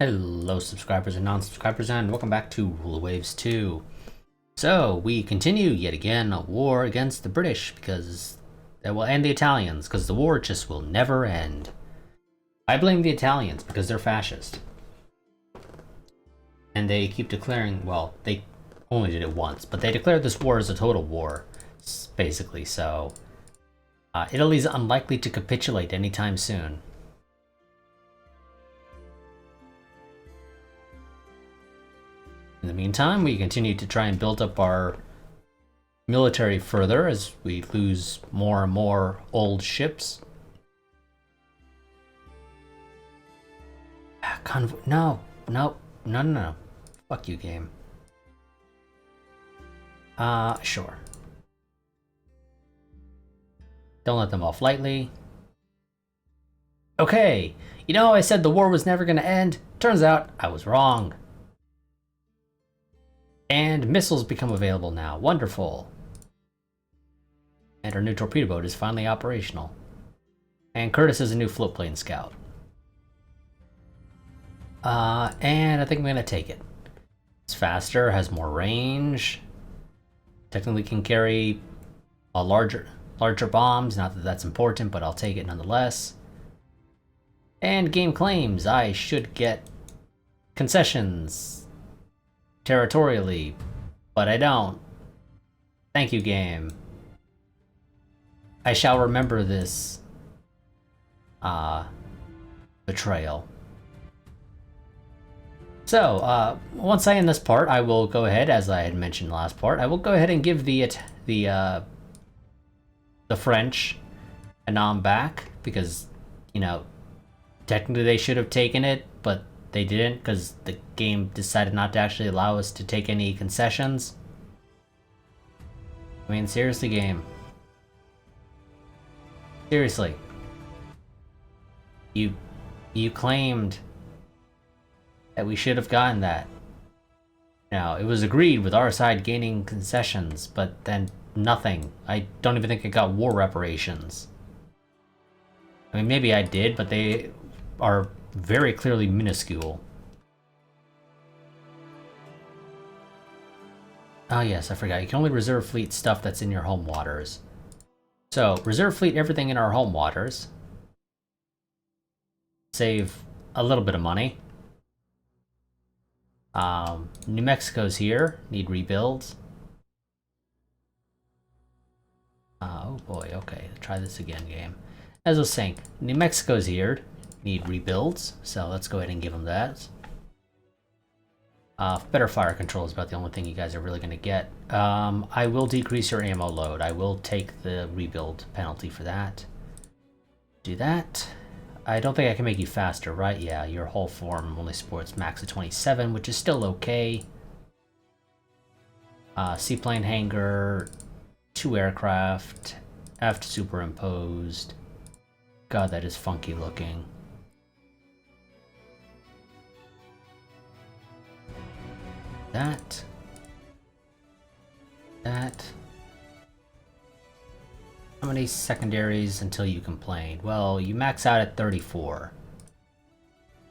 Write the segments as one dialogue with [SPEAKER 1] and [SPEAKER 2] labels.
[SPEAKER 1] Hello subscribers and non-subscribers, and welcome back to Rule Waves 2. So, we continue yet again a war against the British because and the Italians, because the war just will never end. I blame the Italians because they're fascist. And they keep declaring, well, they only did it once, but they declared this war as a total war, basically, so Italy's unlikely to capitulate anytime soon. In the meantime, we continue to try and build up our military further as we lose more and more old ships. No. Fuck you, game. Sure. Don't let them off lightly. Okay, you know, I said the war was never gonna end. Turns out I was wrong. And missiles become available now. Wonderful. And our new torpedo boat is finally operational. And Curtis is a new floatplane scout. And I think I'm gonna take it. It's faster, has more range. Technically can carry a larger bombs. Not that that's important, but I'll take it nonetheless. And game claims I should get concessions territorially, but I don't. Thank you, game. I shall remember this betrayal. So, once I end this part, I will go ahead, as I had mentioned in the last part, I will go ahead and give the French a nom back, because, you know, technically they should have taken it, but they didn't, because the game decided not to actually allow us to take any concessions. I mean, seriously, game. Seriously. You claimed that we should have gotten that. Now, it was agreed with our side gaining concessions, but then nothing. I don't even think I got war reparations. I mean, maybe I did, but they are very clearly minuscule. Oh yes, I forgot. You can only reserve fleet stuff that's in your home waters. So, reserve fleet everything in our home waters. Save a little bit of money. New Mexico's here. Need rebuilds. Oh boy, okay. Try this again, game. As I was saying, New Mexico's here. Need rebuilds, so let's go ahead and give them that. Better fire control is about the only thing you guys are really going to get. I will decrease your ammo load. I will take the rebuild penalty for that. Do that. I don't think I can make you faster, right? Yeah, your hull form only supports max of 27, which is still okay. Seaplane hangar, 2 aircraft, aft superimposed. God, that is funky looking. That. How many secondaries until you complain? Well, you max out at 34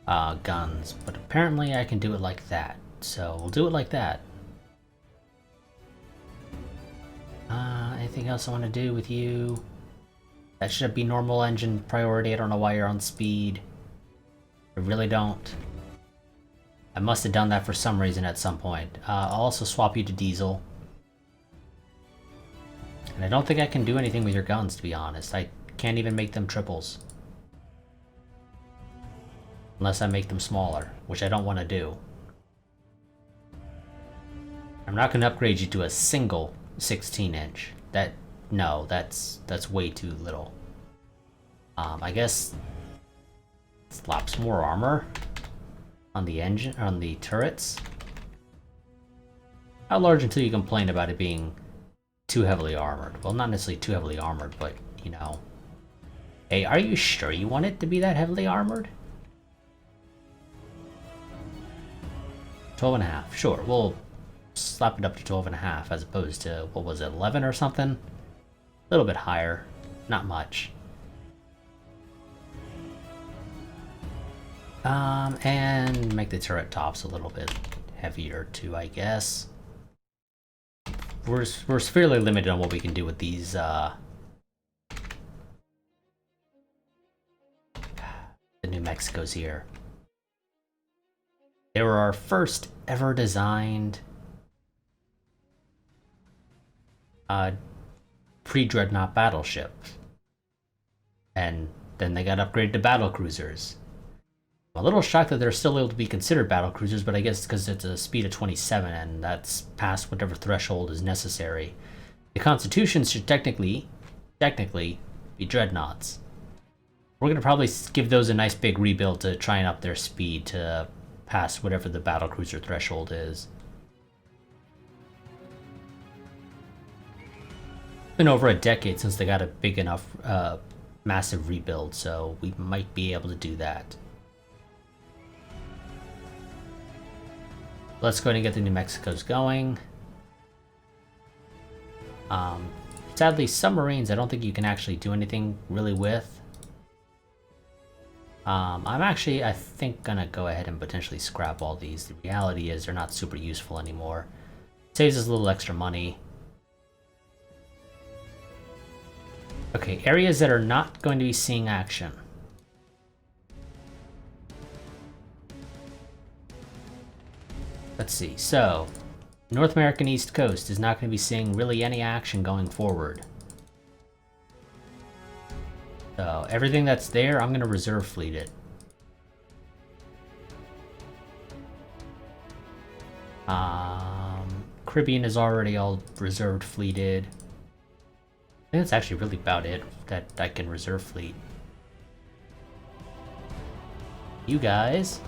[SPEAKER 1] guns, but apparently I can do it like that. So we'll do it like that. Anything else I want to do with you? That should be normal engine priority. I don't know why you're on speed. I really don't. I must have done that for some reason at some point. I'll also swap you to diesel. And I don't think I can do anything with your guns, to be honest. I can't even make them triples. Unless I make them smaller, which I don't want to do. I'm not going to upgrade you to a single 16-inch. No, that's way too little. I guess slaps more armor on the engine, on the turrets. How large until you complain about it being too heavily armored? Well, not necessarily too heavily armored, but, you know. Hey, are you sure you want it to be that heavily armored? 12.5, sure, we'll slap it up to 12.5 as opposed to, what was it, 11 or something? A little bit higher, not much. And make the turret tops a little bit heavier too, I guess. We're fairly limited on what we can do with these, the New Mexicos here. They were our first ever designed pre-dreadnought battleships. And then they got upgraded to battle cruisers. I'm a little shocked that they're still able to be considered battle cruisers, but I guess because it's a speed of 27 and that's past whatever threshold is necessary. The Constitutions should technically be dreadnoughts. We're gonna probably give those a nice big rebuild to try and up their speed to pass whatever the battle cruiser threshold is. Been over a decade since they got a big enough massive rebuild, so we might be able to do that. Let's go ahead and get the New Mexicos going. Sadly, submarines I don't think you can actually do anything really with. I'm actually, I think, gonna go ahead and potentially scrap all these. The reality is they're not super useful anymore. Saves us a little extra money. Okay, areas that are not going to be seeing action. Let's see, so North American East Coast is not going to be seeing really any action going forward. So everything that's there, I'm going to reserve fleet it. Caribbean is already all reserved fleeted. I think that's actually really about it that I can reserve fleet. You guys.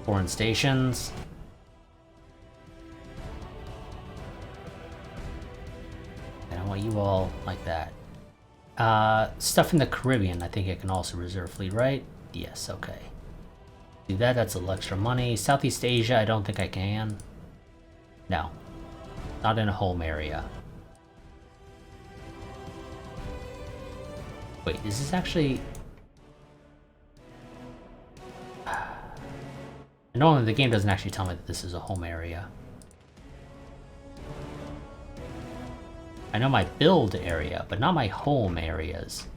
[SPEAKER 1] Foreign stations. And I want you all like that. Stuff in the Caribbean, I think I can also reserve fleet, right? Yes, okay. Do that, that's a little extra money. Southeast Asia, I don't think I can. No. Not in a home area. Wait, is this actually... Normally the game doesn't actually tell me that this is a home area. I know my build area, but not my home areas.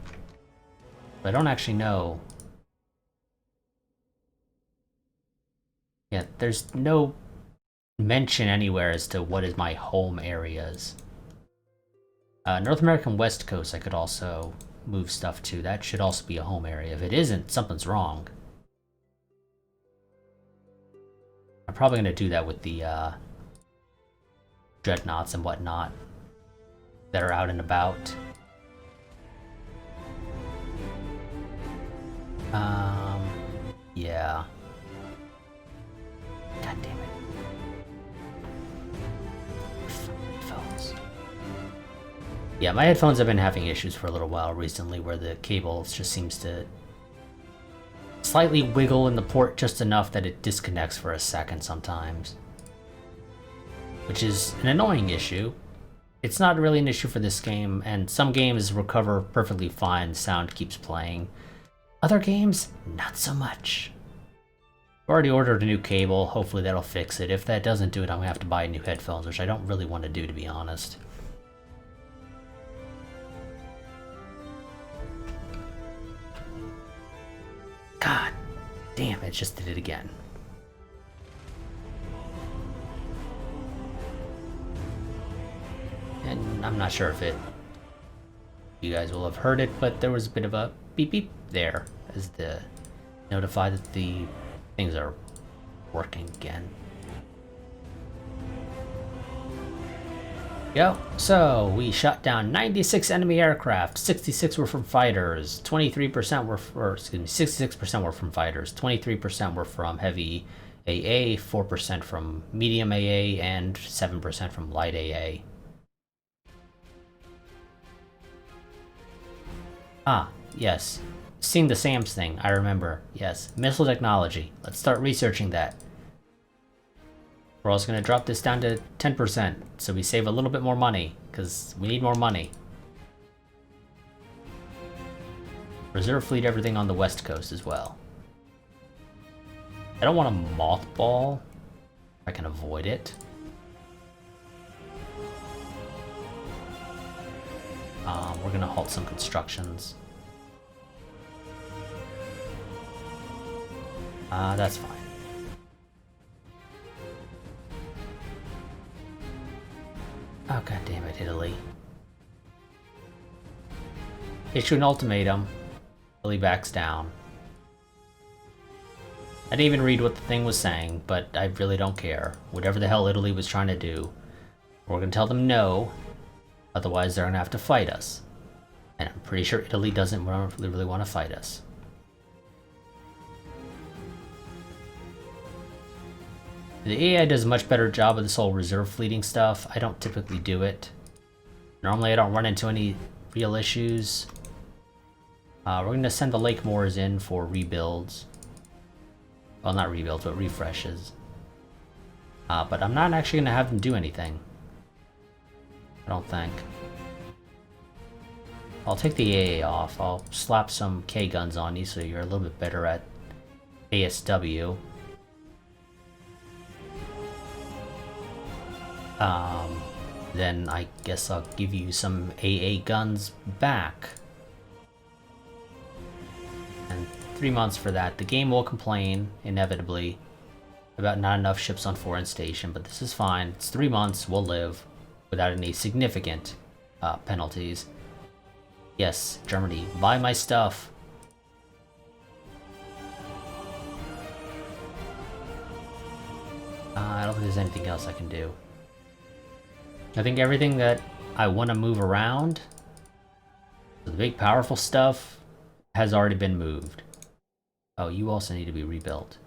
[SPEAKER 1] But I don't actually know. Yeah, there's no mention anywhere as to what is my home areas. North American West Coast I could also move stuff to. That should also be a home area. If it isn't, something's wrong. I'm probably going to do that with the dreadnoughts and whatnot that are out and about. Yeah. God damn it. Headphones. Yeah, my headphones have been having issues for a little while recently where the cable just seems to slightly wiggle in the port just enough that it disconnects for a second sometimes. Which is an annoying issue. It's not really an issue for this game, and some games recover perfectly fine, sound keeps playing. Other games, not so much. I've already ordered a new cable, hopefully that'll fix it. If that doesn't do it, I'm gonna have to buy new headphones, which I don't really want to do, to be honest. God damn, it just did it again. And I'm not sure if you guys will have heard it, but there was a bit of a beep beep there as the notify that the things are working again. Go. So we shot down 96 enemy aircraft. 66 were from fighters. 23% were, or excuse me, 66% were from fighters. 23% were from heavy AA. 4% from medium AA, and 7% from light AA. Ah, yes. Seeing the SAMS thing, I remember. Yes, missile technology. Let's start researching that. We're also going to drop this down to 10%, so we save a little bit more money, because we need more money. Reserve fleet everything on the west coast as well. I don't want to mothball. If I can avoid it. We're gonna halt some constructions. That's fine. Oh, god damn it, Italy. Issue an ultimatum. Italy backs down. I didn't even read what the thing was saying, but I really don't care. Whatever the hell Italy was trying to do, we're gonna tell them no. Otherwise, they're gonna have to fight us. And I'm pretty sure Italy doesn't really want to fight us. The AI does a much better job of this whole reserve fleeting stuff. I don't typically do it. Normally I don't run into any real issues. We're going to send the Lake Moors in for rebuilds. Well, not rebuilds, but refreshes. But I'm not actually going to have them do anything. I don't think. I'll take the AA off. I'll slap some K-guns on you so you're a little bit better at ASW. Then I guess I'll give you some AA guns back. And 3 months for that. The game will complain, inevitably, about not enough ships on foreign station, but this is fine. It's 3 months, we'll live without any significant penalties. Yes, Germany, buy my stuff. I don't think there's anything else I can do. I think everything that I want to move around, the big powerful stuff, has already been moved. Oh, you also need to be rebuilt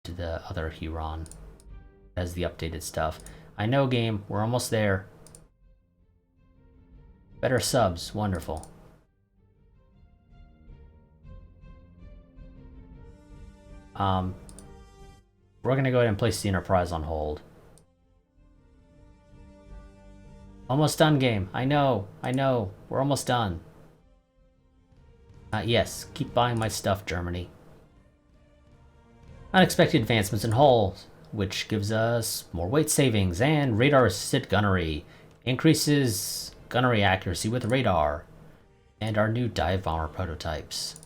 [SPEAKER 1] to the other Huron. As the updated stuff. I know, game, we're almost there. Better subs, wonderful. We're gonna go ahead and place the Enterprise on hold. Almost done, game. I know. We're almost done. Yes, keep buying my stuff, Germany. Unexpected advancements in hull, which gives us more weight savings and radar-assisted gunnery. Increases gunnery accuracy with radar. And our new dive bomber prototypes.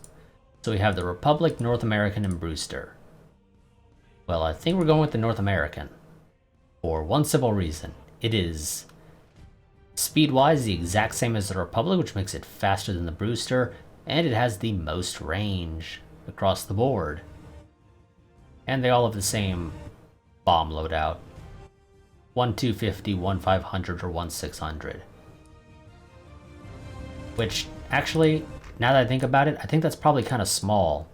[SPEAKER 1] So we have the Republic, North American, and Brewster. Well, I think we're going with the North American. For one simple reason. It is speed-wise the exact same as the Republic, which makes it faster than the Brewster, and it has the most range across the board. And they all have the same bomb loadout. 1 250, 1 500, or 1 600. Which, actually, now that I think about it, I think that's probably kind of small.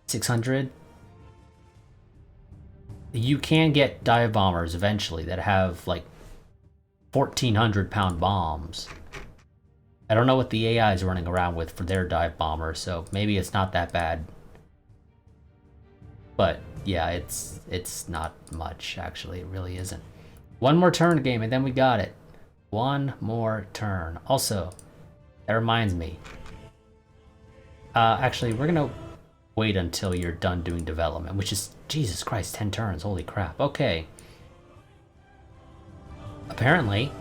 [SPEAKER 1] 600? You can get dive bombers eventually that have, like, 1,400-pound bombs. I don't know what the AI is running around with for their dive bomber, so maybe it's not that bad. But, yeah, it's not much, actually. It really isn't. One more turn, game, and then we got it. One more turn. Also, that reminds me. Actually, we're gonna wait until you're done doing development, which is, Jesus Christ, 10 turns. Holy crap. Okay. Apparently,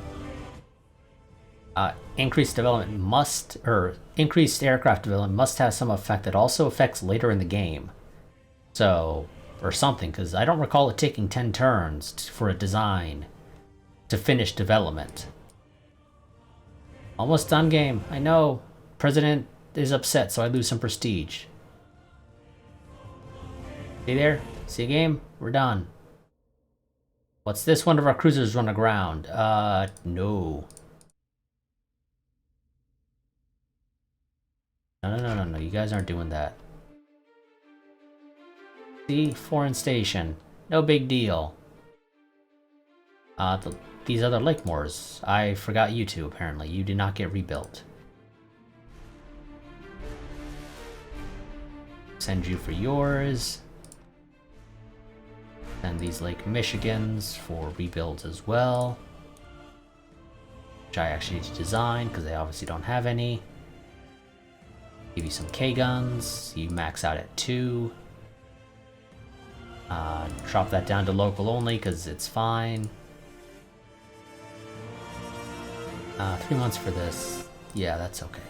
[SPEAKER 1] increased aircraft development must have some effect that also affects later in the game. So, or something, because I don't recall it taking 10 turns for a design to finish development. Almost done, game. I know. President is upset, so I lose some prestige. See there? See, game? We're done. What's this? One of our cruisers run aground. No. No. You guys aren't doing that. See? Foreign station. No big deal. These other Lake Moors. I forgot you two, apparently. You did not get rebuilt. Send you for yours. Send these Lake Michigans for rebuilds as well. Which I actually need to design, because they obviously don't have any. Give you some K guns. You max out at 2. Drop that down to local only because it's fine. 3 months for this. Yeah, that's okay.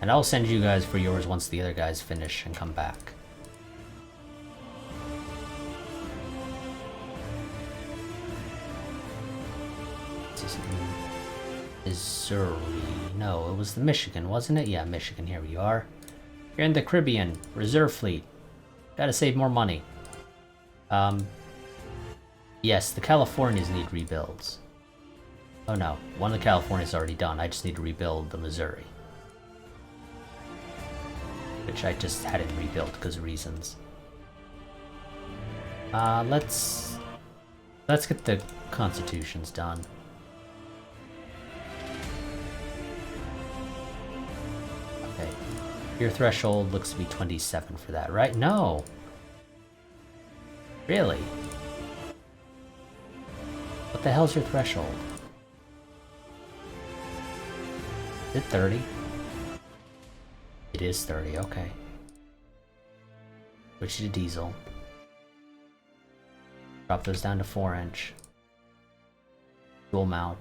[SPEAKER 1] And I'll send you guys for yours once the other guys finish and come back. Missouri. No, it was the Michigan, wasn't it? Yeah, Michigan. Here we are. You're in the Caribbean. Reserve Fleet. Gotta save more money. Yes, the Californias need rebuilds. Oh no, one of the Californias already done. I just need to rebuild the Missouri. Which I just had it rebuilt because of reasons. Let's get the constitutions done. Okay. Your threshold looks to be 27 for that, right? No. Really? What the hell's your threshold? Is it 30? It is 30, okay. Switch to diesel. Drop those down to 4-inch. Dual mount.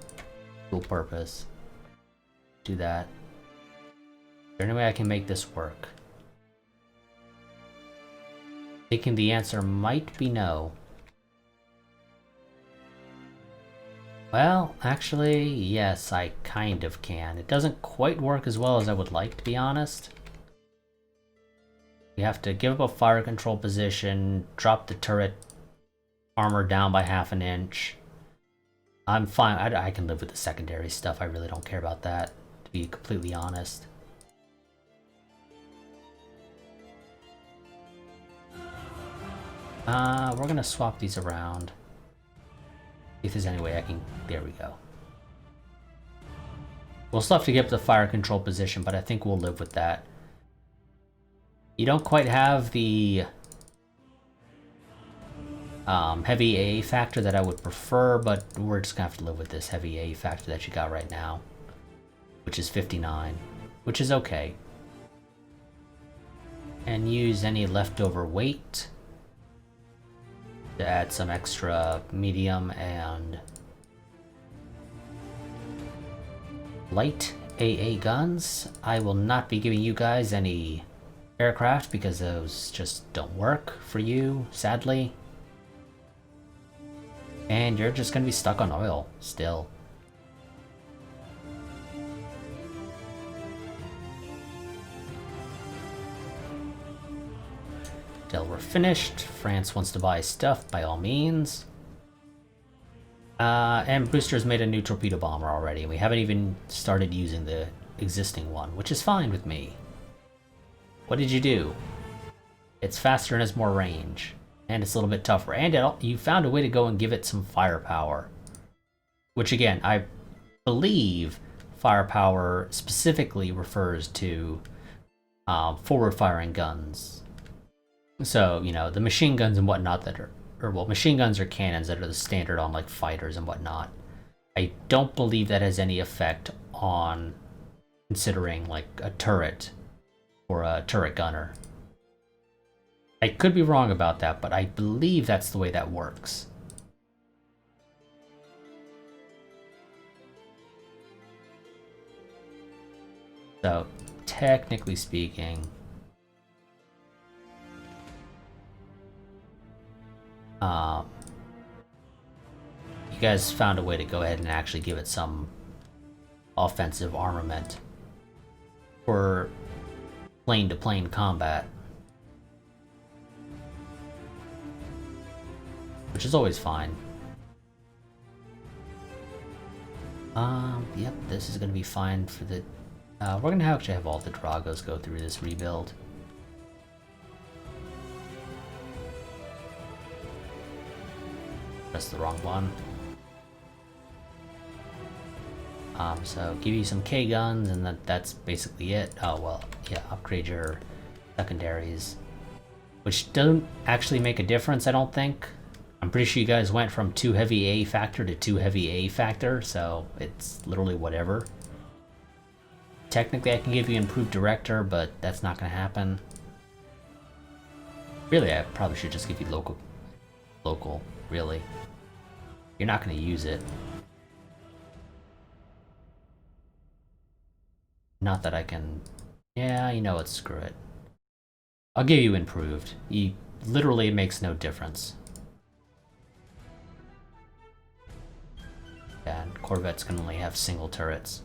[SPEAKER 1] Dual purpose. Do that. Is there any way I can make this work? Thinking the answer might be no. Well, actually, yes, I kind of can. It doesn't quite work as well as I would like, to be honest. You have to give up a fire control position, drop the turret armor down by 1/2 inch. I'm fine. I can live with the secondary stuff. I really don't care about that, to be completely honest. We're gonna swap these around. If there's any way I can... There we go. We'll still have to get up the fire control position, but I think we'll live with that. You don't quite have the heavy A factor that I would prefer, but we're just gonna have to live with this heavy A factor that you got right now, which is 59, which is okay. And use any leftover weight to add some extra medium and light AA guns. I will not be giving you guys any aircraft because those just don't work for you, sadly. And you're just gonna be stuck on oil still. Till we're finished. France wants to buy stuff, by all means. And Brewster's made a new torpedo bomber already, and we haven't even started using the existing one, which is fine with me. What did you do? It's faster and has more range, and it's a little bit tougher, and you found a way to go and give it some firepower. Which again, I believe firepower specifically refers to forward-firing guns. So, you know, the machine guns and whatnot that are, or well, machine guns or cannons that are the standard on like fighters and whatnot. I don't believe that has any effect on considering like a turret or a turret gunner. I could be wrong about that, but I believe that's the way that works. So, technically speaking, you guys found a way to go ahead and actually give it some offensive armament for plane-to-plane combat, which is always fine. Yep, this is gonna be fine for the... we're gonna actually have all the Dragos go through this rebuild. Press the wrong one. So give you some K guns, and that's basically it. Oh well, yeah, upgrade your secondaries, which don't actually make a difference, I don't think. I'm pretty sure you guys went from 2 heavy A factor to 2 heavy A factor, so it's literally whatever. Technically I can give you improved director, but that's not going to happen. Really, I probably should just give you local, really. You're not going to use it. Not that I can... Yeah, you know what, screw it. I'll give you improved. Literally, it makes no difference. Yeah, and Corvettes can only have single turrets.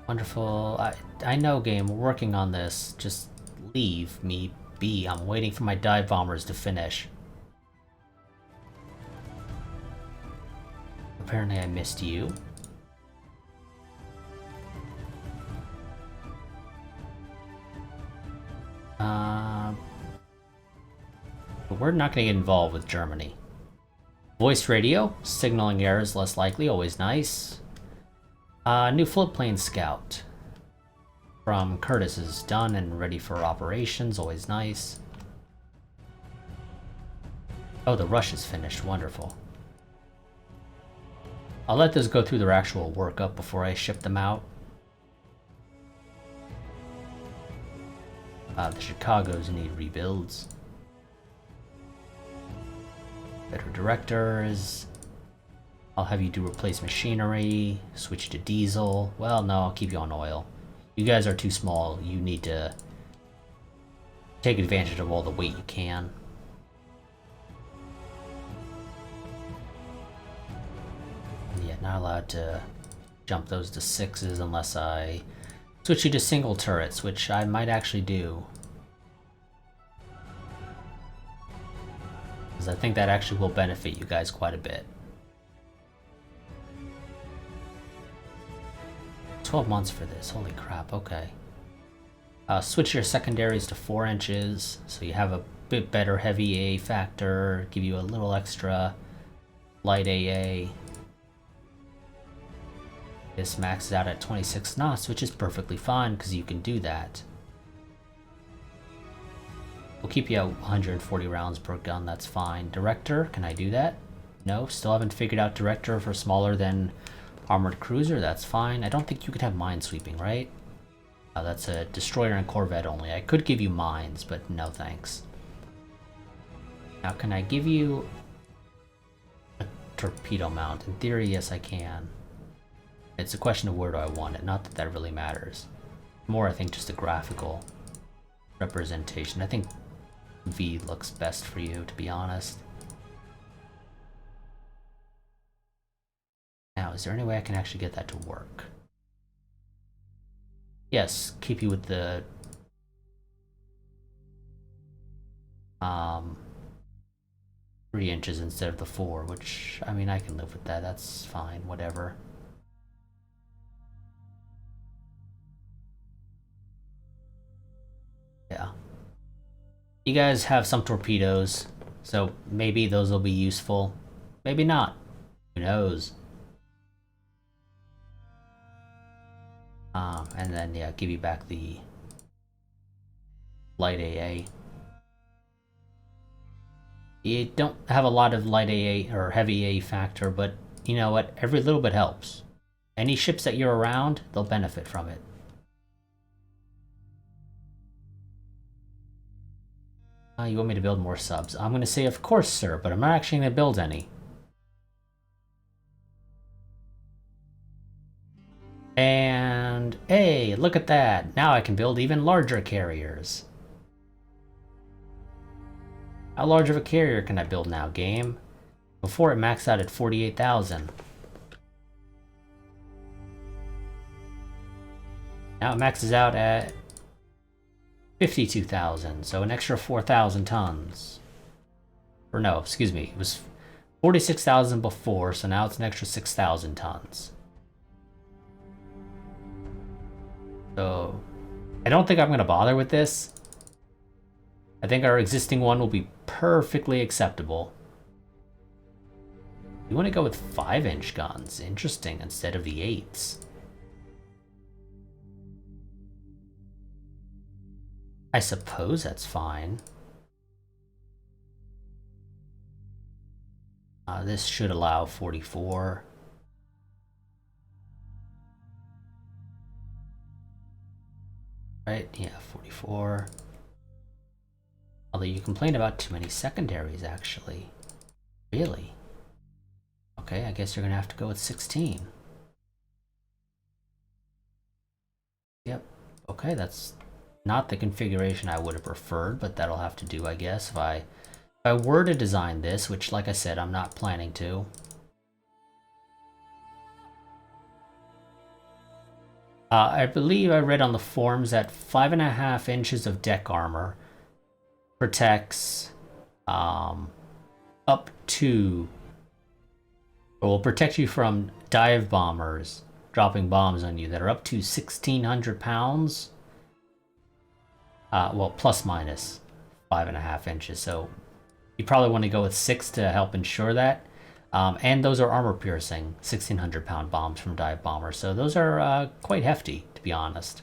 [SPEAKER 1] Wonderful. I know, game. We're working on this. Just leave me be. I'm waiting for my dive bombers to finish. Apparently I missed you. But we're not going to get involved with Germany. Voice radio. Signaling errors less likely. Always nice. New floatplane scout from Curtis is done and ready for operations. Always nice. Oh, the rush is finished. Wonderful. I'll let this go through their actual workup before I ship them out. The Chicagos need rebuilds. Better directors. I'll have you do replace machinery, switch to diesel. Well, no, I'll keep you on oil. You guys are too small. You need to take advantage of all the weight you can. Yeah, not allowed to jump those to 6s unless I switch you to single turrets, which I might actually do. Because I think that actually will benefit you guys quite a bit. 12 months for this, holy crap, okay. Switch your secondaries to 4 inches, so you have a bit better heavy A factor, give you a little extra light AA. This maxes out at 26 knots, which is perfectly fine, because you can do that. We'll keep you at 140 rounds per gun, that's fine. Director, can I do that? No, still haven't figured out director for smaller than armored cruiser, that's fine. I don't think you could have minesweeping, right? That's a destroyer and corvette only. I could give you mines, but no thanks. Now, can I give you a torpedo mount? In theory, yes I can. It's a question of where do I want it, not that that really matters. More, I think, just a graphical representation. I think V looks best for you, to be honest. Now, is there any way I can actually get that to work? Yes, keep you with the 3 inches instead of the 4, which, I mean, I can live with that. That's fine, whatever. Yeah. You guys have some torpedoes, so maybe those will be useful. Maybe not. Who knows? And then, yeah, give you back the light AA. You don't have a lot of light AA or heavy A factor, but you know what? Every little bit helps. Any ships that you're around, they'll benefit from it. You want me to build more subs? I'm going to say, of course, sir, but I'm not actually going to build any. And, hey, look at that. Now I can build even larger carriers. How large of a carrier can I build now, game? Before it maxed out at 48,000. Now it maxes out at 52,000, so an extra 4,000 tons. Or no, excuse me, it was 46,000 before, so now it's an extra 6,000 tons. So, I don't think I'm going to bother with this. I think our existing one will be perfectly acceptable. You want to go with 5-inch guns. Interesting, instead of the 8s. I suppose that's fine. This should allow 44. Right, yeah, 44. Although you complain about too many secondaries, actually. Really? Okay, I guess you're gonna have to go with 16. Yep. Okay, that's not the configuration I would have preferred, but that'll have to do, I guess. If I were to design this, which, like I said, I'm not planning to. I believe I read on the forums that 5.5 inches of deck armor protects up to, or will protect you from dive bombers dropping bombs on you that are up to 1,600 pounds. Well, plus minus 5.5 inches. So you probably want to go with 6 to help ensure that. And those are armor-piercing 1,600-pound bombs from dive bombers. So those are quite hefty, to be honest.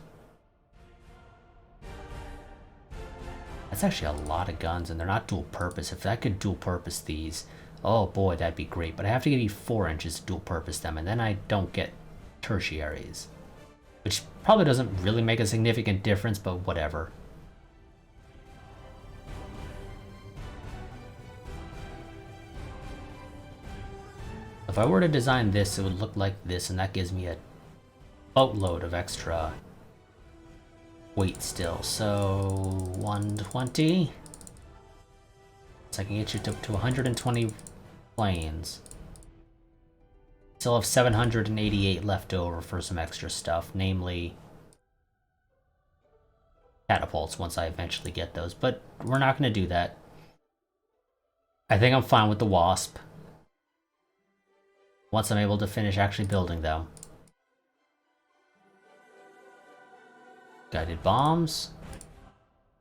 [SPEAKER 1] That's actually a lot of guns, and they're not dual-purpose. If I could dual-purpose these, oh boy, that'd be great. But I have to give you 4 inches to dual-purpose them, and then I don't get tertiaries. Which probably doesn't really make a significant difference, but whatever. If I were to design this, it would look like this, and that gives me a boatload of extra weight still. So 120. So I can get you to 120 planes. Still have 788 left over for some extra stuff, namely catapults once I eventually get those. But we're not going to do that. I think I'm fine with the Wasp once I'm able to finish actually building them. Guided bombs,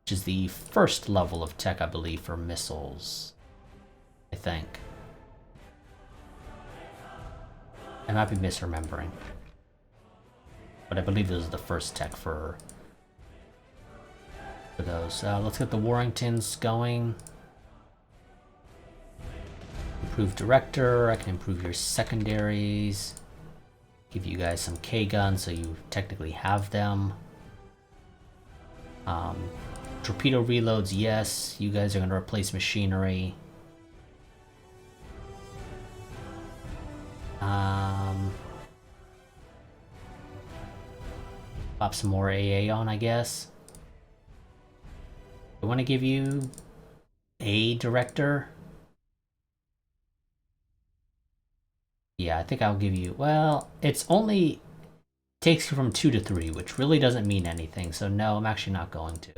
[SPEAKER 1] which is the first level of tech, I believe, for missiles. I think. I might be misremembering. But I believe this is the first tech for those. Let's get the Warringtons going. Improve director, I can improve your secondaries. Give you guys some K guns so you technically have them. Torpedo reloads, yes. You guys are going to replace machinery. Pop some more AA on, I guess. I want to give you a director. Yeah, I think I'll give you, well, it's only takes you from 2 to 3, which really doesn't mean anything, so no, I'm actually not going to.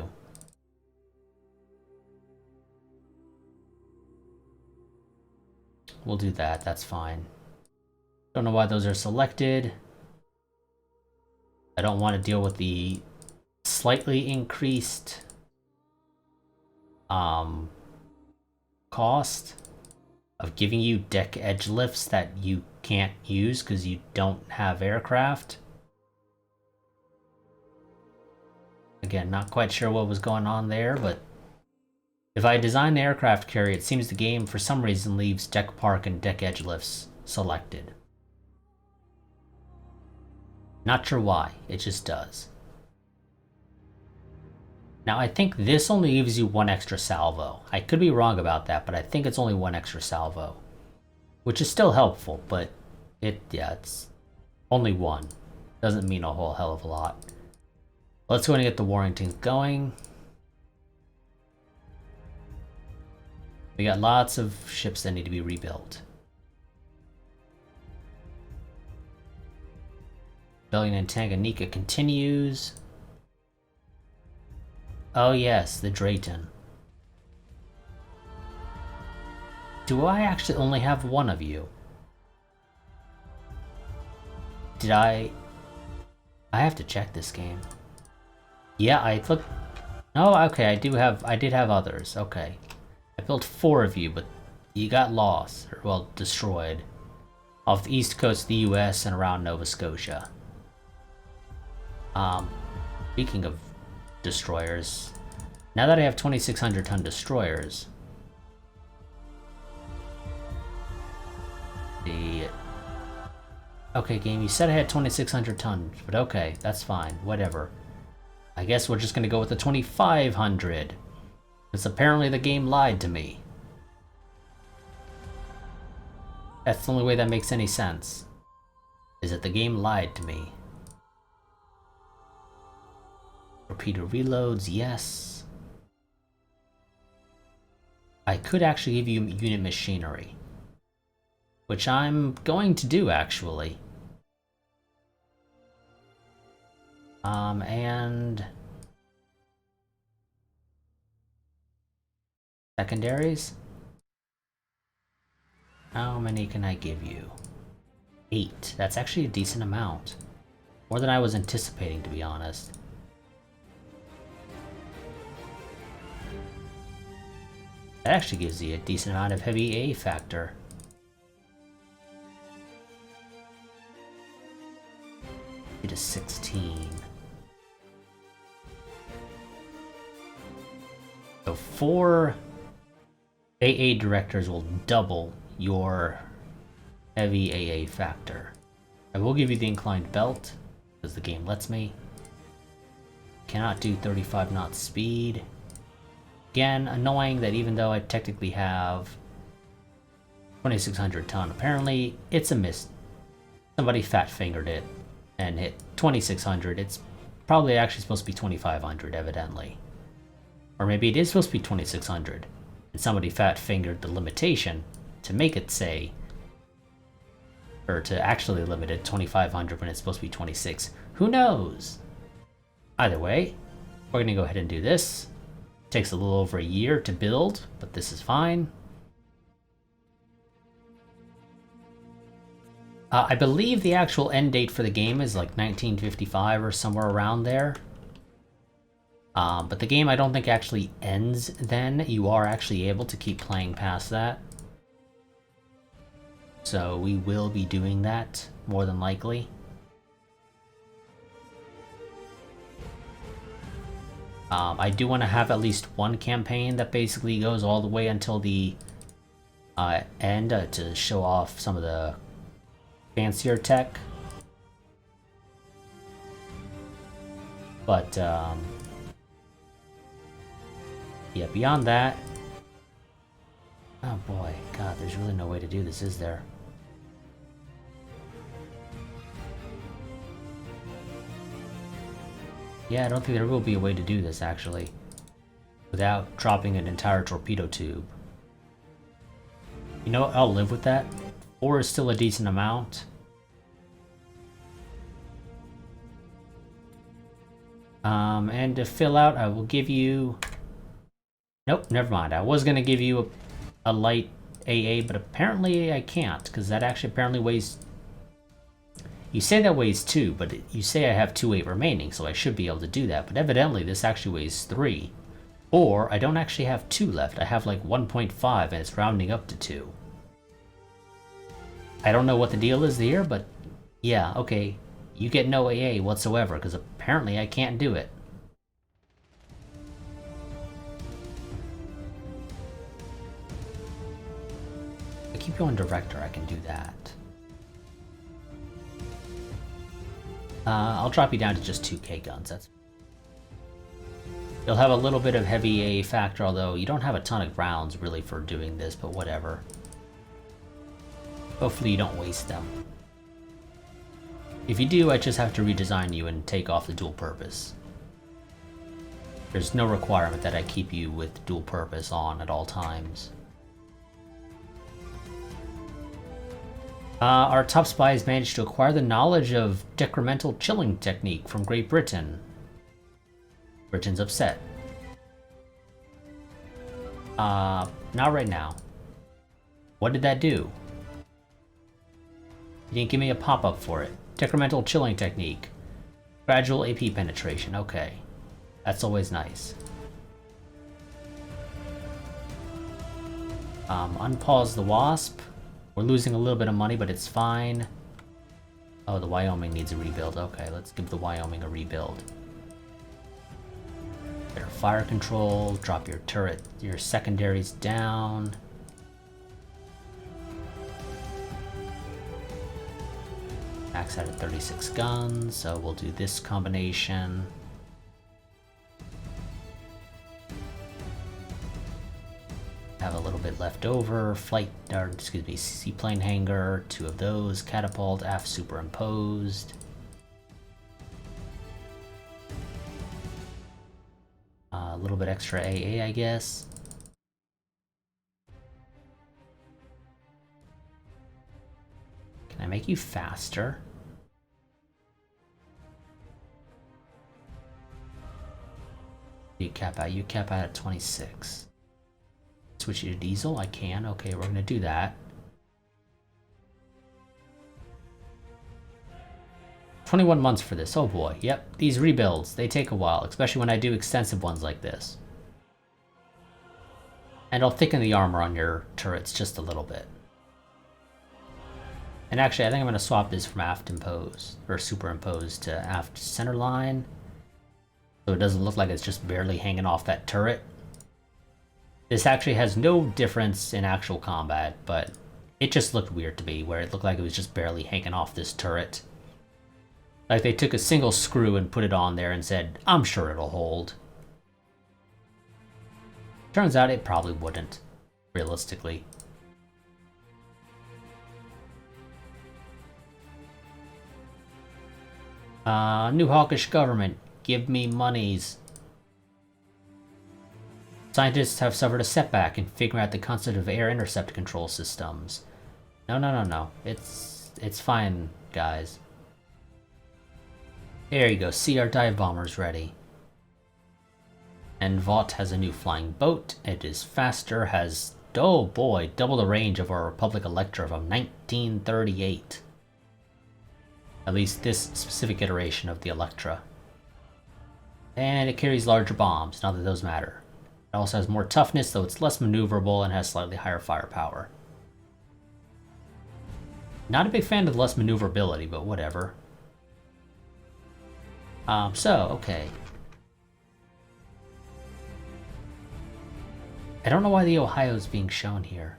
[SPEAKER 1] We'll do that, that's fine. Don't know why those are selected. I don't want to deal with the slightly increased cost of giving you deck edge lifts that you can't use because you don't have aircraft. Again, not quite sure what was going on there, but if I design the aircraft carrier, it seems the game for some reason leaves deck park and deck edge lifts selected. Not sure why, it just does. Now I think this only gives you 1 extra salvo. I could be wrong about that, but I think it's only 1 extra salvo. Which is still helpful, but it's only 1. Doesn't mean a whole hell of a lot. Let's go and get the Warringtons going. We got lots of ships that need to be rebuilt. Rebellion in Tanganyika continues. Oh yes, the Drayton. Do I actually only have 1 of you? Did I have to check this game. Yeah, I look. Oh, okay, I did have others, okay. I built 4 of you, but you got lost, or well, destroyed. off the east coast of the US and around Nova Scotia. Speaking of destroyers, now that I have 2,600 ton destroyers, okay, game, you said I had 2,600 tons, but okay, that's fine, whatever. I guess we're just gonna go with the 2,500, because apparently the game lied to me. That's the only way that makes any sense, is that the game lied to me. Torpedo reloads, yes. I could actually give you unit machinery, which I'm going to do, actually. And secondaries? How many can I give you? 8. That's actually a decent amount. More than I was anticipating, to be honest. That actually gives you a decent amount of heavy A factor. It is 16. So 4 AA directors will double your heavy AA factor. I will give you the inclined belt, because the game lets me. Cannot do 35 knot speed. Again, annoying that even though I technically have 2,600 ton, apparently it's a miss. Somebody fat fingered it and hit 2,600. It's probably actually supposed to be 2,500, evidently. Or maybe it is supposed to be 2,600, and somebody fat fingered the limitation to make it say, or to actually limit it 2,500 when it's supposed to be 26. Who knows? Either way, we're gonna go ahead and do this. Takes a little over a year to build, but this is fine. I believe the actual end date for the game is like 1955 or somewhere around there. But the game I don't think actually ends then. You are actually able to keep playing past that. So we will be doing that, more than likely. I do want to have at least one campaign that basically goes all the way until the end to show off some of the fancier tech. But yeah, beyond that, oh boy, God, there's really no way to do this, is there? Yeah, I don't think there will be a way to do this, actually, without dropping an entire torpedo tube. You know what? I'll live with that. 4 is still a decent amount. And to fill out, I will give you... Nope, never mind. I was going to give you a light AA, but apparently I can't, because that actually apparently weighs... You say that weighs 2, but you say I have 2 8 remaining, so I should be able to do that. But evidently this actually weighs 3. Or I don't actually have 2 left. I have like 1.5 and it's rounding up to 2. I don't know what the deal is here, but yeah, okay. You get no AA whatsoever, because apparently I can't do it. I keep going director, I can do that. I'll drop you down to just 2K guns. That's. You'll have a little bit of heavy A factor, although you don't have a ton of rounds really for doing this, but whatever. Hopefully you don't waste them. If you do, I just have to redesign you and take off the dual purpose. There's no requirement that I keep you with dual purpose on at all times. Our top spies managed to acquire the knowledge of decremental chilling technique from Great Britain. Britain's upset. Not right now. What did that do? You didn't give me a pop-up for it. Decremental chilling technique. Gradual AP penetration, okay. That's always nice. Unpause the Wasp. We're losing a little bit of money, but it's fine. Oh, the Wyoming needs a rebuild. Okay, let's give the Wyoming a rebuild. Better fire control, drop your turret, your secondaries down. Max out at 36 guns, so we'll do this combination. Have a little bit left over. Seaplane hangar, 2 of those. Catapult, aft superimposed. A little bit extra AA, I guess. Can I make you faster? You cap out at 26. Switch you to diesel? I can. Okay, we're gonna do that. 21 months for this. Oh boy. Yep, these rebuilds, they take a while, especially when I do extensive ones like this. And I'll thicken the armor on your turrets just a little bit. And actually, I think I'm gonna swap this from aft impose, or superimposed, to aft center line. So it doesn't look like it's just barely hanging off that turret. This actually has no difference in actual combat, but it just looked weird to me, where it looked like it was just barely hanging off this turret. Like they took a single screw and put it on there and said, I'm sure it'll hold. Turns out it probably wouldn't, realistically. New hawkish government, give me monies. Scientists have suffered a setback in figuring out the concept of air intercept control systems. No. It's fine, guys. There you go. See, our dive bomber's ready. And Vought has a new flying boat. It is faster, has, oh boy, double the range of our Republic Electra from 1938. At least this specific iteration of the Electra. And it carries larger bombs, not that those matter. It also has more toughness, though it's less maneuverable and has slightly higher firepower. Not a big fan of less maneuverability, but whatever. Okay. I don't know why the Ohio is being shown here.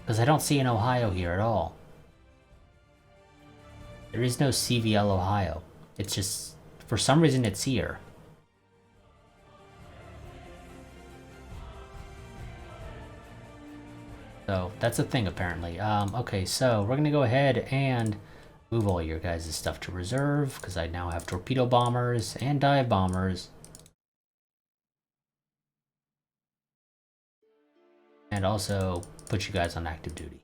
[SPEAKER 1] Because I don't see an Ohio here at all. There is no CVL Ohio. It's just, for some reason it's here. So, that's a thing apparently. Okay, so we're gonna go ahead and move all your guys' stuff to reserve, because I now have torpedo bombers and dive bombers. And also put you guys on active duty.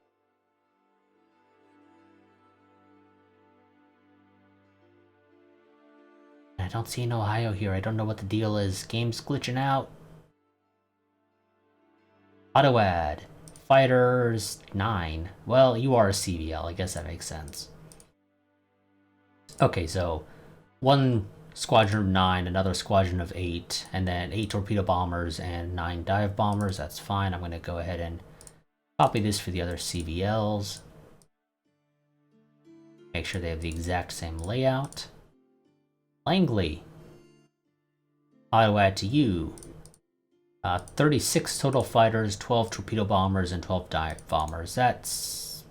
[SPEAKER 1] I don't see an Ohio here. I don't know what the deal is. Game's glitching out. Auto add. Fighters 9. Well, you are a CVL. I guess that makes sense. Okay, so one squadron of 9, another squadron of 8, and then 8 torpedo bombers and 9 dive bombers. That's fine. I'm going to go ahead and copy this for the other CVLs. Make sure they have the exact same layout. Langley. Auto add to you. 36 total fighters, 12 torpedo bombers, and 12 dive bombers. That's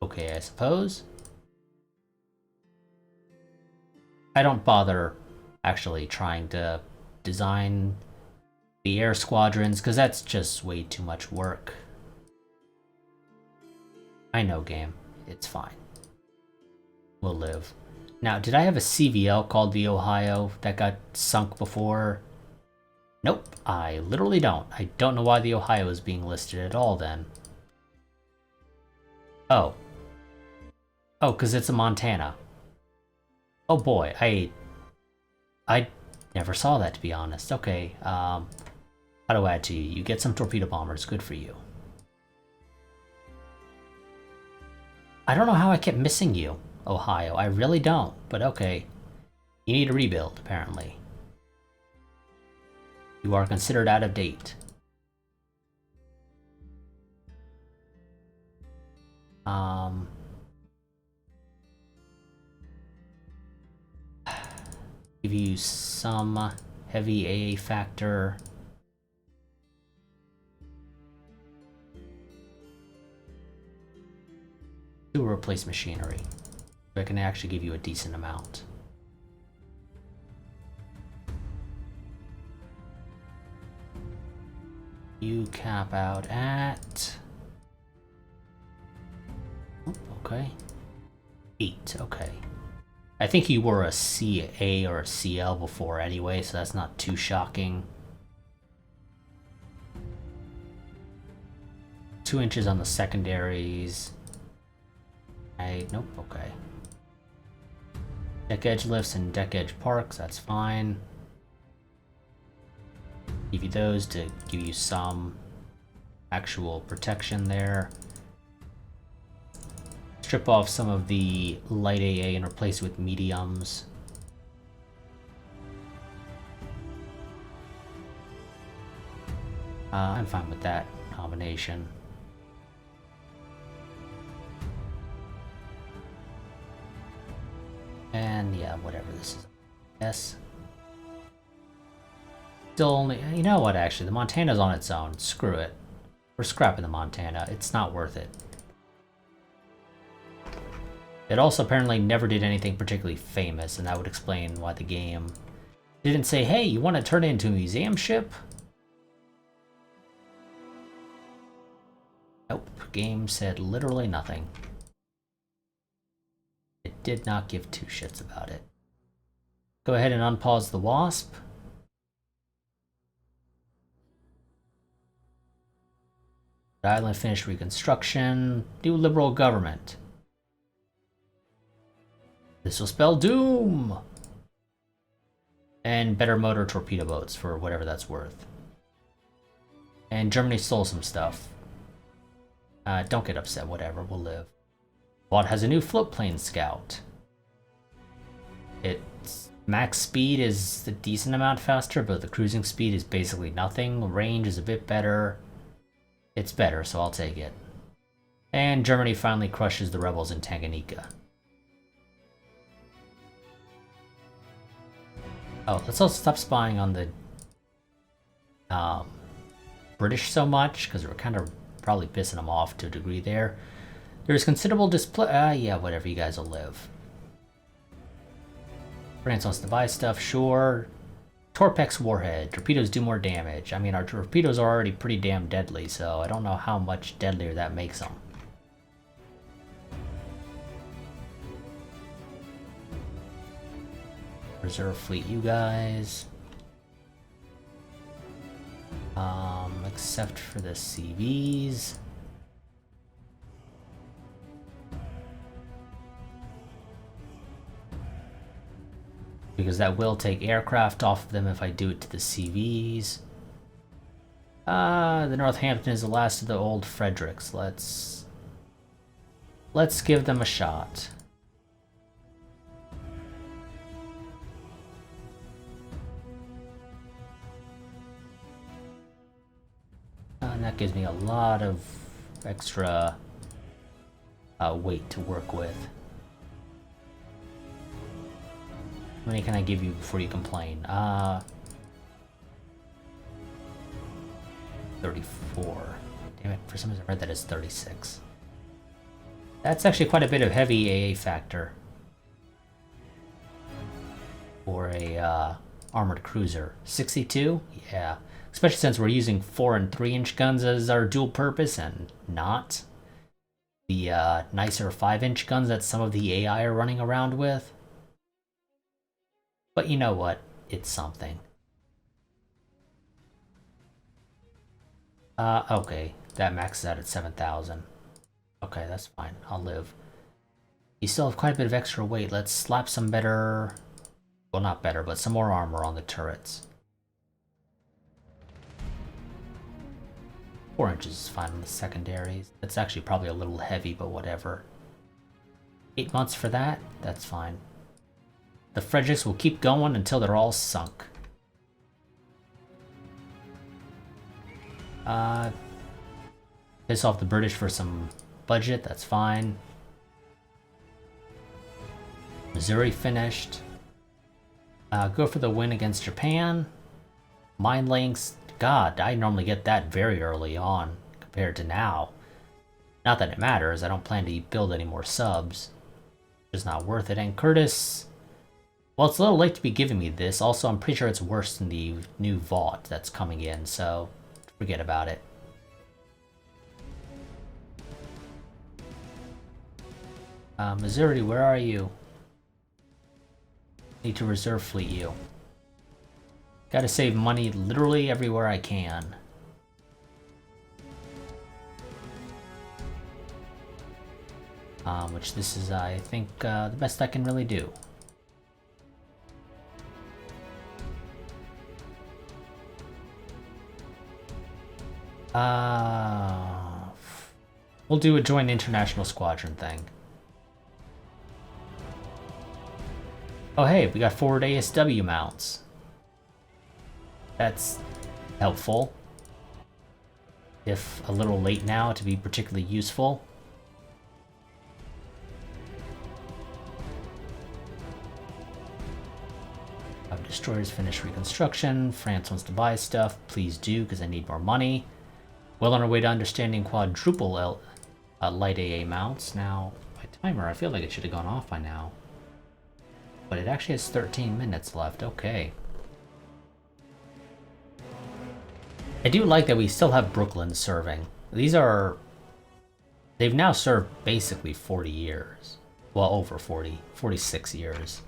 [SPEAKER 1] okay, I suppose. I don't bother actually trying to design the air squadrons, because that's just way too much work. I know, game. It's fine. We'll live. Now, did I have a CVL called the Ohio that got sunk before? Nope, I literally don't. I don't know why the Ohio is being listed at all then. Oh. Oh, because it's a Montana. Oh boy, I never saw that, to be honest. Okay, how to add to you? You get some torpedo bombers, good for you. I don't know how I kept missing you, Ohio. I really don't, but okay. You need a rebuild, apparently. You are considered out of date. Give you some heavy AA factor. To replace machinery. I can actually give you a decent amount. You cap out at... Oh, okay. 8, okay. I think you were a CA or a CL before anyway, so that's not too shocking. 2 inches on the secondaries. Nope, okay. Deck edge lifts and deck edge parks, that's fine. Give you those to give you some actual protection there. Strip off some of the light AA and replace it with mediums. I'm fine with that combination. And yeah, whatever this is. Yes. Still only, you know what, actually, the Montana's on its own. Screw it. We're scrapping the Montana. It's not worth it. It also apparently never did anything particularly famous, and that would explain why the game didn't say, hey, you want to turn it into a museum ship? Nope, game said literally nothing. It did not give 2 shits about it. Go ahead and unpause the Wasp. Island finished reconstruction. New liberal government. This will spell doom! And better motor torpedo boats for whatever that's worth. And Germany stole some stuff. Don't get upset, whatever, we'll live. Watt has a new floatplane scout. Its max speed is a decent amount faster, but the cruising speed is basically nothing. Range is a bit better. It's better, so I'll take it. And Germany finally crushes the rebels in Tanganyika. Oh, let's also stop spying on the British so much, because we're kind of probably pissing them off to a degree there. There's considerable display. Yeah, whatever, you guys will live. France wants to buy stuff, sure. Torpex warhead. Torpedoes do more damage. I mean, our torpedoes are already pretty damn deadly, so I don't know how much deadlier that makes them. Reserve fleet, you guys. Except for the CVs. Because that will take aircraft off of them if I do it to the CVs. The Northampton is the last of the old Fredericks. Let's give them a shot. And that gives me a lot of extra weight to work with. How many can I give you before you complain? 34. Damn it, for some reason I read that as 36. That's actually quite a bit of heavy AA factor for a armored cruiser. 62? Yeah. Especially since we're using 4 and 3-inch guns as our dual purpose and not the nicer 5-inch guns that some of the AI are running around with. But you know what? It's something. Okay. That maxes out at 7,000. Okay, that's fine. I'll live. You still have quite a bit of extra weight. Let's slap some better... Well, not better, but some more armor on the turrets. 4 inches is fine on the secondaries. That's actually probably a little heavy, but whatever. 8 months for that? That's fine. The Fredericks will keep going until they're all sunk. Piss off the British for some budget, that's fine. Missouri finished. Go for the win against Japan. Mine links. God, I normally get that very early on compared to now. Not that it matters, I don't plan to build any more subs. It's not worth it. And Curtis, well, it's a little late to be giving me this. Also, I'm pretty sure it's worse than the new Vought that's coming in, so forget about it. Missouri, where are you? Need to reserve fleet you. Gotta save money literally everywhere I can. Which this is, I think, the best I can really do. We'll do a joint international squadron thing. Oh hey, we got forward ASW mounts. That's helpful. If a little late now to be particularly useful. Destroyers finish reconstruction. France wants to buy stuff. Please do, because I need more money. Well on our way to understanding quadruple light AA mounts. Now, my timer, I feel like it should have gone off by now. But it actually has 13 minutes left. Okay. I do like that we still have Brooklyn serving. These are... They've now served basically 40 years. Well, over 40. 46 years.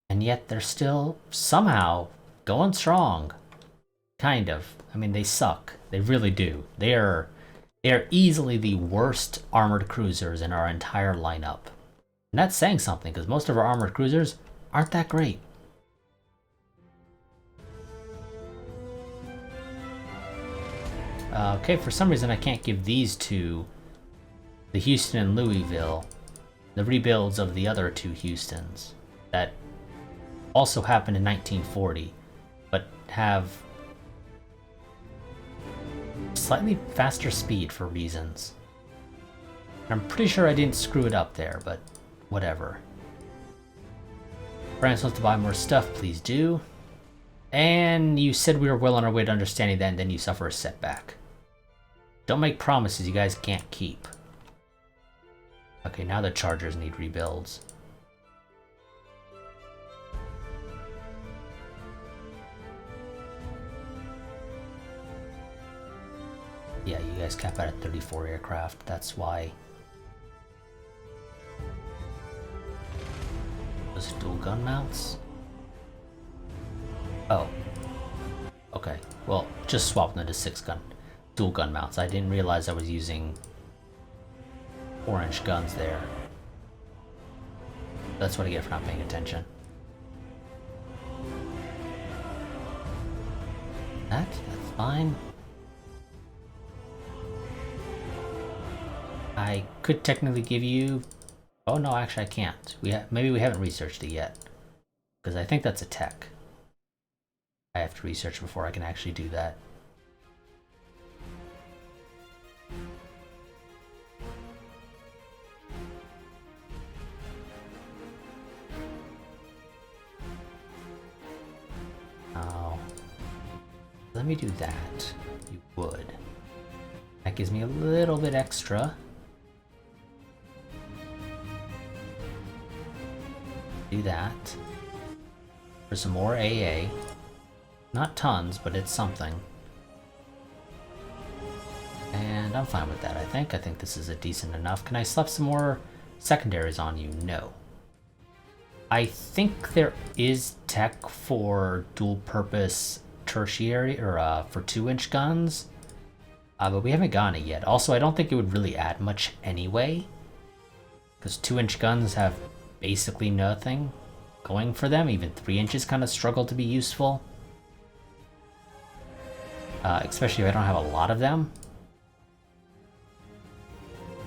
[SPEAKER 1] And yet they're still somehow going strong. Kind of. I mean, they suck. They really do. They are easily the worst armored cruisers in our entire lineup. And that's saying something, because most of our armored cruisers aren't that great. Okay, for some reason I can't give these to the Houston and Louisville, the rebuilds of the other two Houstons that also happened in 1940, but have slightly faster speed for reasons. And I'm pretty sure I didn't screw it up there, but whatever. France wants to buy more stuff, please do. And you said we were well on our way to understanding that, and then you suffer a setback. Don't make promises you guys can't keep. Okay, now the Chargers need rebuilds. Yeah, you guys cap out at 34 aircraft, that's why. Those dual gun mounts? Oh. Okay, well, just swap them to dual gun mounts. I didn't realize I was using 4-inch guns there. That's what I get for not paying attention. That's fine. I could technically give you... Oh no, actually I can't. Maybe we haven't researched it yet. Because I think that's a tech. I have to research before I can actually do that. Oh. Let me do that. You would. That gives me a little bit extra. Do that. For some more AA. Not tons, but it's something. And I'm fine with that, I think. I think this is a decent enough. Can I slap some more secondaries on you? No. I think there is tech for dual-purpose tertiary, or for 2-inch guns. But we haven't gotten it yet. Also, I don't think it would really add much anyway. Because 2-inch guns have basically nothing going for them. Even 3 inches kind of struggle to be useful. Especially if I don't have a lot of them.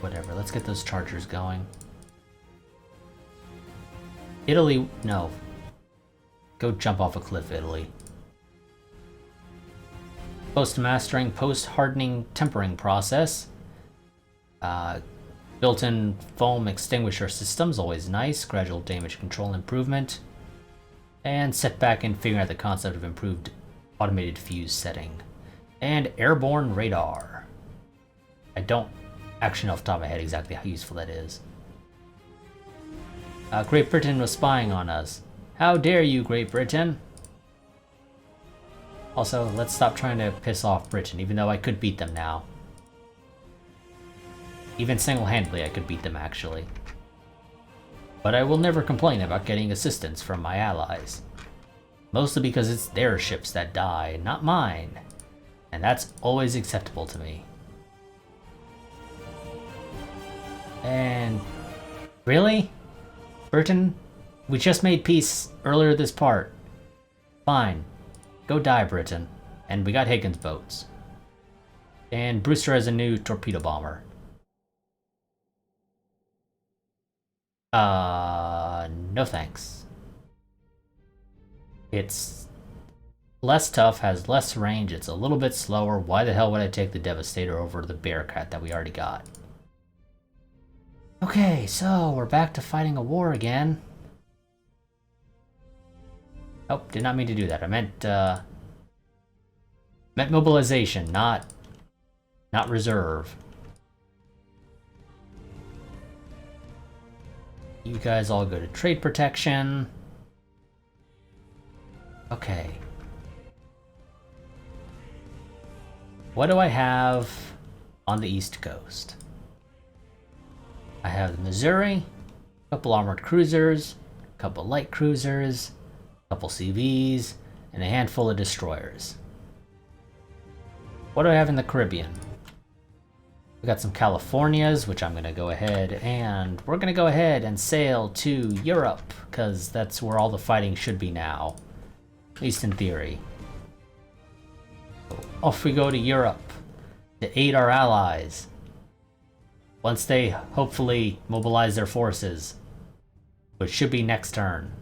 [SPEAKER 1] Whatever, let's get those Chargers going. Italy, no. Go jump off a cliff, Italy. Post-mastering, post-hardening tempering process. Built-in foam extinguisher systems, always nice. Gradual damage control improvement. And setback in figuring out the concept of improved automated fuse setting. And airborne radar. I don't actually know off the top of my head exactly how useful that is. Great Britain was spying on us. How dare you, Great Britain? Also, let's stop trying to piss off Britain, even though I could beat them now. Even single-handedly, I could beat them, actually. But I will never complain about getting assistance from my allies. Mostly because it's their ships that die, not mine. And that's always acceptable to me. And... really? Britain? We just made peace earlier this part. Fine. Go die, Britain. And we got Higgins boats. And Brewster has a new torpedo bomber. No thanks. It's less tough, has less range, it's a little bit slower. Why the hell would I take the Devastator over the Bearcat that we already got? Okay, so we're back to fighting a war again. Oh, did not mean to do that. I meant mobilization, not reserve. You guys all go to trade protection. Okay. What do I have on the East Coast? I have the Missouri, a couple armored cruisers, a couple light cruisers, a couple CVs, and a handful of destroyers. What do I have in the Caribbean? We got some Californias, which I'm gonna go ahead and we're gonna go ahead and sail to Europe, because that's where all the fighting should be now, at least in theory. So off we go to Europe to aid our allies once they hopefully mobilize their forces, which should be next turn.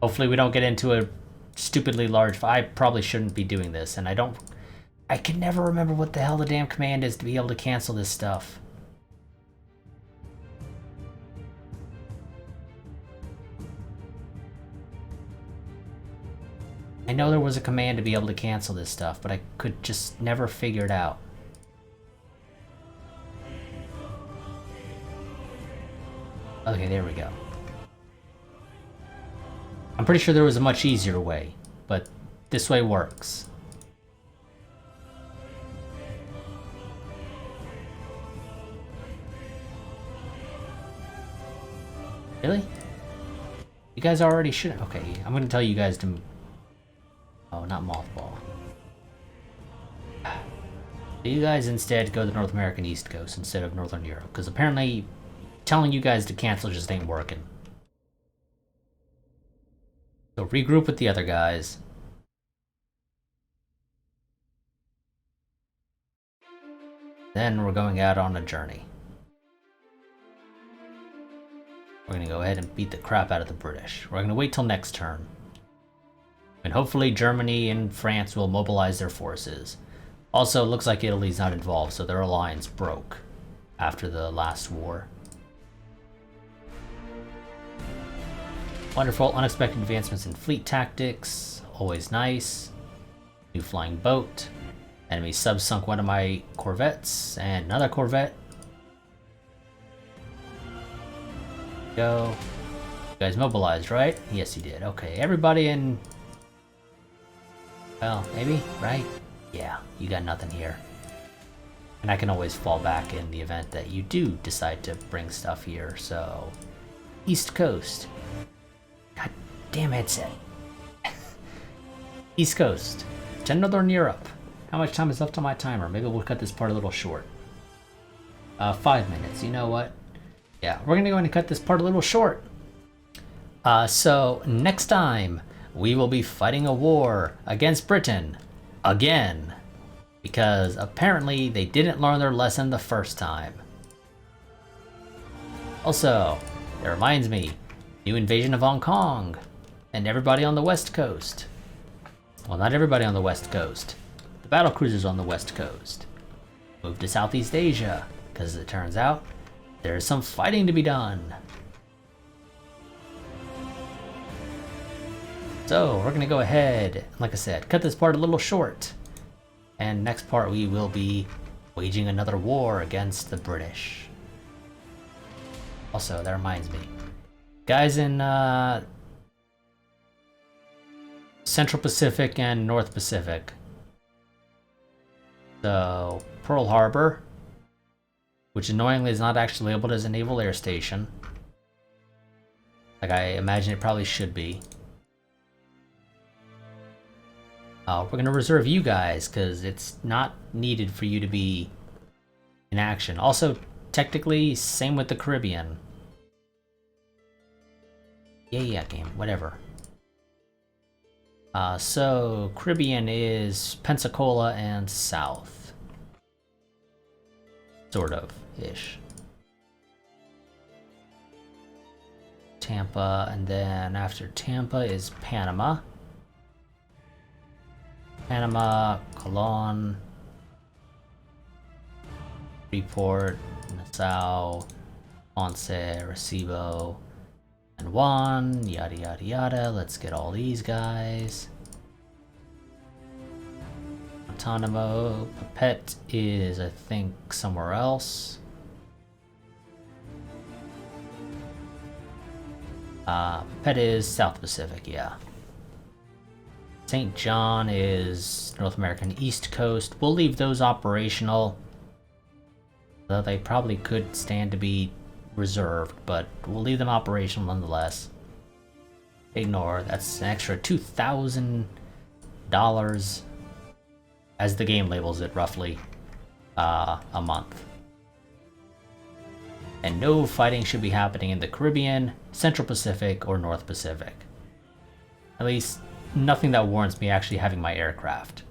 [SPEAKER 1] Hopefully we don't get into a stupidly large fight. I probably shouldn't be doing this, and I can never remember what the hell the damn command is to be able to cancel this stuff. I know there was a command to be able to cancel this stuff, but I could just never figure it out. Okay, there we go. I'm pretty sure there was a much easier way, but this way works. Really? You guys already should. Okay, I'm gonna tell you guys to. Oh, not mothball. So you guys instead go to the North American East Coast instead of Northern Europe, because apparently telling you guys to cancel just ain't working. So regroup with the other guys. Then we're going out on a journey. We're gonna go ahead and beat the crap out of the British. We're gonna wait till next turn. And hopefully Germany and France will mobilize their forces. Also, it looks like Italy's not involved, so their alliance broke after the last war. Wonderful, unexpected advancements in fleet tactics, always nice. New flying boat. Enemy sub-sunk one of my corvettes, and another corvette. Go. You guys mobilized, right? Yes, you did. Okay, everybody in... Well, maybe, right? Yeah, you got nothing here. And I can always fall back in the event that you do decide to bring stuff here, so... East Coast. God damn headset. East Coast. To Northern Europe. How much time is left on my timer? Maybe we'll cut this part a little short. 5 minutes, you know what? Yeah, we're gonna go ahead and cut this part a little short. So next time, we will be fighting a war against Britain. Again. Because apparently they didn't learn their lesson the first time. Also, it reminds me, new invasion of Hong Kong. And everybody on the West Coast. Well, not everybody on the West Coast. The battlecruisers on the West Coast. move to Southeast Asia, because it turns out there's some fighting to be done. So we're gonna go ahead, like I said, cut this part a little short. And next part we will be waging another war against the British. Also, that reminds me. Guys in Central Pacific and North Pacific. So, Pearl Harbor, which annoyingly is not actually labeled as a naval air station. Like I imagine it probably should be. We're going to reserve you guys, because it's not needed for you to be in action. Also, technically, same with the Caribbean. Yeah, game, whatever. So, Caribbean is Pensacola and south. Sort of, ish. Tampa, and then after Tampa is Panama. Panama, Colon, Freeport, Nassau, Ponce, Recibo, and Juan, yada yada yada. Let's get all these guys. Guantanamo, Papet is, I think, somewhere else. Papet is South Pacific, yeah. St. John is North American East Coast. We'll leave those operational, though they probably could stand to be reserved, but we'll leave them operational nonetheless. Ignore, that's an extra $2,000, as the game labels it, roughly, a month. And no fighting should be happening in the Caribbean, Central Pacific, or North Pacific. At least, nothing that warrants me actually having my aircraft.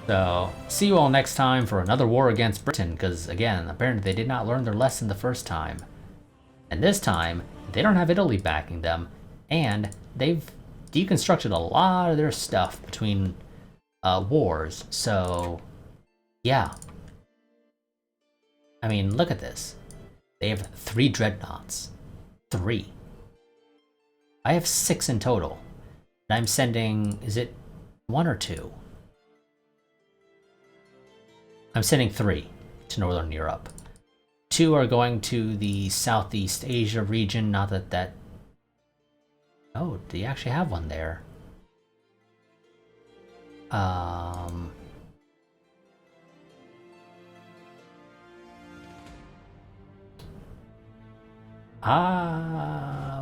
[SPEAKER 1] So, see you all next time for another war against Britain, because again, apparently they did not learn their lesson the first time. And this time, they don't have Italy backing them, and they've deconstructed a lot of their stuff between wars, so yeah. I mean, look at this. They have 3 dreadnoughts. 3. I have 6 in total. And I'm sending, is it 1 or 2? I'm sending 3 to Northern Europe. 2 are going to the Southeast Asia region, not that... Oh, do you actually have one there?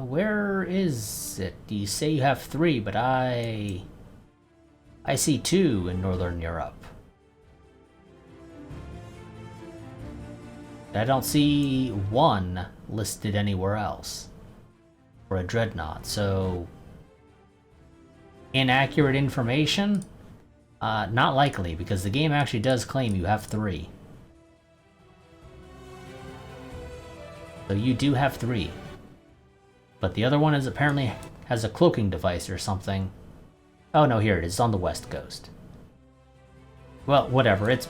[SPEAKER 1] Where is it? You say you have 3, but I see 2 in Northern Europe. I don't see 1 listed anywhere else for a dreadnought, so inaccurate information? Not likely, because the game actually does claim you have 3. So you do have 3. But the other one is apparently has a cloaking device or something. Oh no, here it is, it's on the west coast. Well, whatever, it's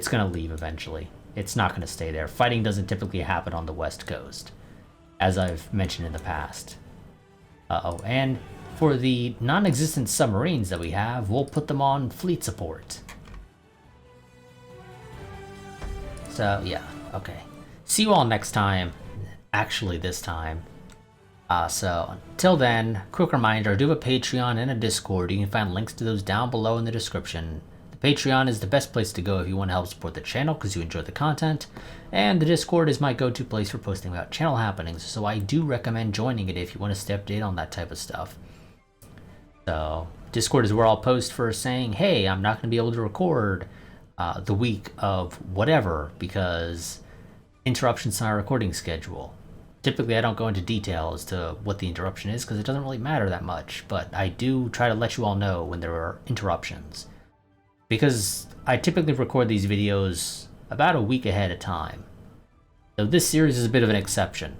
[SPEAKER 1] gonna leave eventually. It's not gonna stay there. Fighting doesn't typically happen on the west coast, as I've mentioned in the past. Uh-oh, and for the non-existent submarines that we have, we'll put them on fleet support. So, yeah, okay. See you all next time. Actually, this time. So, until then, quick reminder, I do have a Patreon and a Discord. You can find links to those down below in the description. The Patreon is the best place to go if you want to help support the channel because you enjoy the content. And the Discord is my go-to place for posting about channel happenings, so I do recommend joining it if you want to stay updated on that type of stuff. So, Discord is where I'll post for saying, hey, I'm not going to be able to record the week of whatever because interruptions in our recording schedule. Typically, I don't go into detail as to what the interruption is because it doesn't really matter that much, but I do try to let you all know when there are interruptions. Because I typically record these videos about a week ahead of time. So this series is a bit of an exception.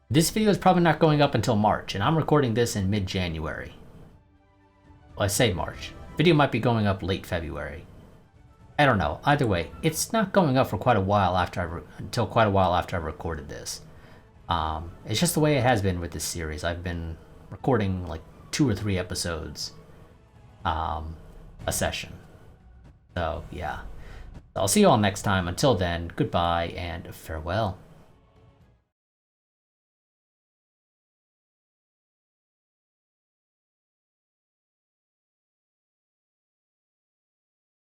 [SPEAKER 1] This video is probably not going up until March, and I'm recording this in mid-January. I say March. Video might be going up late February. I don't know. Either way, it's not going up for quite a while until quite a while after I recorded this. It's just the way it has been with this series. I've been recording like 2 or 3 episodes a session. So yeah. I'll see you all next time. Until then, goodbye and farewell.